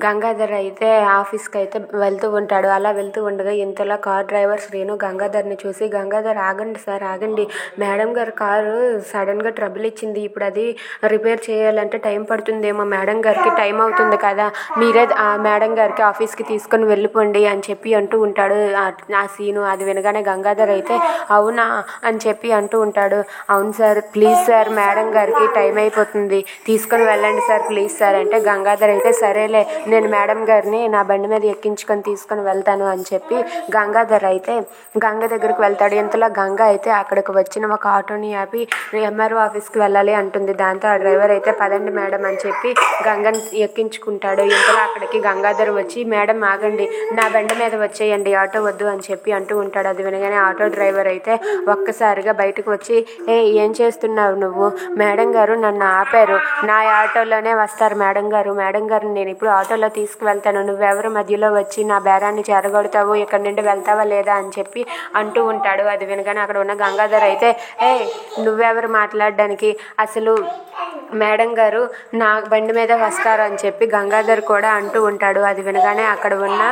గంగాధర్ అయితే ఆఫీస్కి అయితే వెళ్తూ ఉంటాడు. అలా వెళ్తూ ఉండగా ఇంతలో కార్ డ్రైవర్ శ్రీను గంగాధర్ని చూసి, గంగాధర్ ఆగండి సార్ ఆగండి, మేడం గారు కారు సడన్గా ట్రబుల్ ఇచ్చింది, ఇప్పుడు అది రిపేర్ చేయాలంటే టైం పడుతుందేమో, మేడం గారికి టైం అవుతుంది కదా, మీరే ఆ మేడం గారికి ఆఫీస్కి తీసుకొని వెళ్ళిపోండి అని చెప్పి అంటూ ఉంటాడు ఆ సీను. అది వినగానే గంగాధర్ అయితే అవునా అని చెప్పి అంటూ ఉంటాడు. అవును సార్, ప్లీజ్ సార్, మేడం గారికి టైం అయిపోతుంది, తీసుకొని వెళ్ళండి సార్ ప్లీజ్ సార్ అంటే, గంగాధర్ అయితే సరేలే నేను మేడం గారిని నా బండి మీద ఎక్కించుకొని తీసుకొని వెళ్తాను అని చెప్పి గంగాధర్ అయితే గంగ దగ్గరికి వెళ్తాడు. ఇంతలో గంగ అయితే అక్కడికి వచ్చిన ఒక ఆటోని ఆపి ఎంఆర్ఓ ఆఫీస్కి వెళ్ళాలి అంటుంది. దాంతో ఆ డ్రైవర్ అయితే పదండి మేడం అని చెప్పి గంగని ఎక్కించుకుంటాడు. ఇంతలో అక్కడికి గంగాధర్ వచ్చి, మేడం ఆగండి, నా బండి మీద వచ్చేయండి, ఆటో వద్దు అని చెప్పి అంటూ ఉంటాడు. అది వినగానే ఆటో డ్రైవర్ అయితే ఒక్కసారిగా బయటకు వచ్చి, ఏం చేస్తున్నావు నువ్వు, మేడం గారు నన్ను ఆపారు, నా ఆటోలోనే వస్తారు మేడం గారు నేను ఇప్పుడు ఆటోలో తీసుకువెళ్తాను, నువ్వెవరు మధ్యలో వచ్చి నా బేరాన్ని చెరగొడతావు, ఇక్కడ నుండి వెళ్తావా లేదా అని చెప్పి అంటూ ఉంటాడు. అది వినగానే అక్కడ ఉన్న గంగాధర్ అయితే, నువ్వెవరు మాట్లాడడానికి, అసలు మేడం గారు నా బండి మీద వస్తారు అని చెప్పి గంగాధర్ కూడా అంటూ ఉంటాడు. అది వినగానే అక్కడ ఉన్న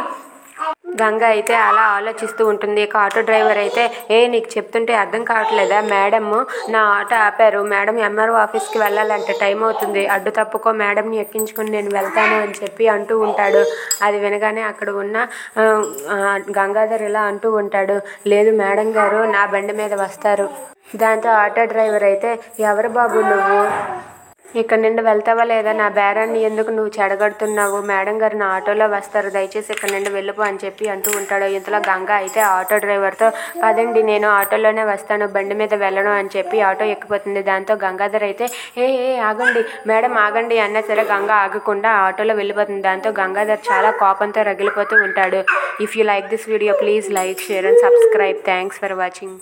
గంగ అయితే అలా ఆలోచిస్తూ ఉంటుంది. ఇక ఆటో డ్రైవర్ అయితే, నీకు చెప్తుంటే అర్థం కావట్లేదా, మేడం నా ఆటో ఆపారు, మేడం ఎంఆర్ఓ ఆఫీస్కి వెళ్ళాలంటే టైం అవుతుంది, అడ్డు తప్పుకో, మేడంని ఎక్కించుకొని నేను వెళ్తాను అని చెప్పి అంటూ ఉంటాడు. అది వినగానే అక్కడ ఉన్న గంగాధర్ ఇలా అంటూ ఉంటాడు, లేదు మేడం గారు నా బండి మీద వస్తారు. దాంతో ఆటో డ్రైవర్ అయితే, ఎవరు బాబు నువ్వు, ఇక్కడ నుండి వెళ్తావా లేదా, నా బేరాన్ని ఎందుకు నువ్వు చెడగొడుతున్నావు, మేడం గారు నా ఆటోలో వస్తారు, దయచేసి ఇక్కడ నుండి వెళ్ళిపో అని చెప్పి అంటూ ఉంటాడు. ఇంతలో గంగ అయితే ఆటో డ్రైవర్తో, పదండి నేను ఆటోలోనే వస్తాను, బండి మీద వెళ్ళను అని చెప్పి ఆటో ఎక్కిపోతుంది. దాంతో గంగాధర్ అయితే, ఆగండి మేడం ఆగండి అన్నా సరే గంగ ఆగకుండా ఆటోలో వెళ్ళిపోతుంది. దాంతో గంగాధర్ చాలా కోపంతో రగిలిపోతూ ఉంటాడు. If you like this video please like, share and subscribe. Thanks for watching.